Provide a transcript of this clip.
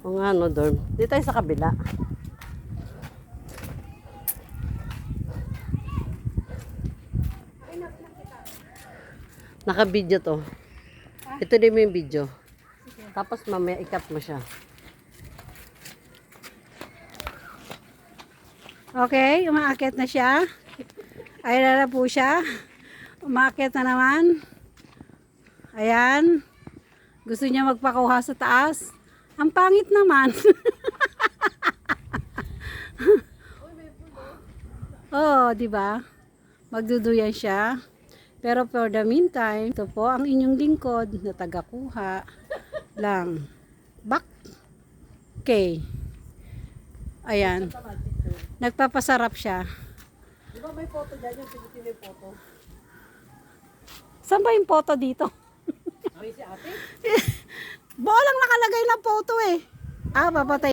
O nga, no, dorm. Dito tayo sa kabila. Naka-video to. Ito din mo yung video. Tapos mamaya ikat mo siya. Okay, umaakit na siya. Ayan na po siya. Umaakit na naman. Ayan. Gusto niya magpakuha sa taas. Ang pangit naman. Oh, di ba? Magduduyan siya. Pero for the meantime, ito po ang inyong lingkod na tagakuha lang. Bak. Okay. Ayan. Nagpapasarap siya. Di ba may photo dyan? Yung pinipili photo. Saan ba yung photo dito? Ay, si ate? Walang nakalagay na photo eh. Ah, papatay.